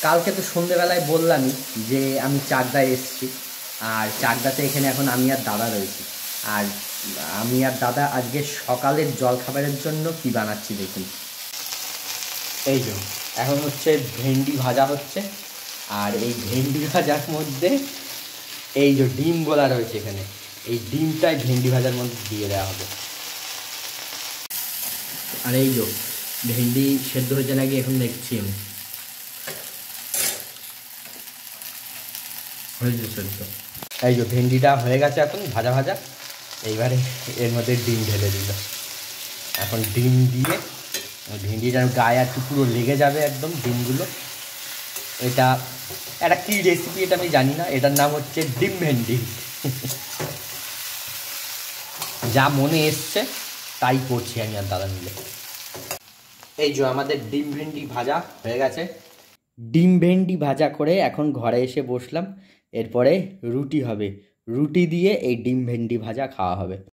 কালকে তো সন্ধেবেলায় বললামই যে আমি চাকদায় এসেছি, আর চাকদাতে এখানে এখন আমি আর দাদা রয়েছি। আর আমি আর দাদা আজকে সকালের জলখাবারের জন্য কি বানাচ্ছি দেখুন। এই যে এখন হচ্ছে ভেন্ডি ভাজা হচ্ছে, আর এই ভেন্ডি ভাজার মধ্যে এই যে ডিম গোলা রয়েছে এখানে, এই ডিমটাই ভেন্ডি ভাজার মধ্যে দিয়ে দেওয়া হবে। আর এই যে ভেন্ডি সেদ্ধ হয়েছে নাকি এখন দেখছি আমি, হয়েছে সেদ্ধ। এই যে ভেন্ডিটা হয়ে গেছে এখন ভাজা ভাজা, এইবারে এর মধ্যে ডিম ঢেলে দিল। এখন ডিম দিয়ে ভেন্ডিটার গায়ে আর কি পুরো লেগে যাবে একদম ডিমগুলো। এটা একটা কী রেসিপি এটা আমি জানি না, এটার নাম হচ্ছে ডিম ভেন্ডি। যা মনে এসছে তাই করছি আমি আর দাদা মিলে। এই যে আমাদের ডিম ভেন্ডি ভাজা হয়ে গেছে। ডিম ভেন্ডি ভাজা করে এখন ঘরে এসে বসলাম, এরপরে রুটি হবে, রুটি দিয়ে এই ডিম ভেন্ডি ভাজা খাওয়া হবে।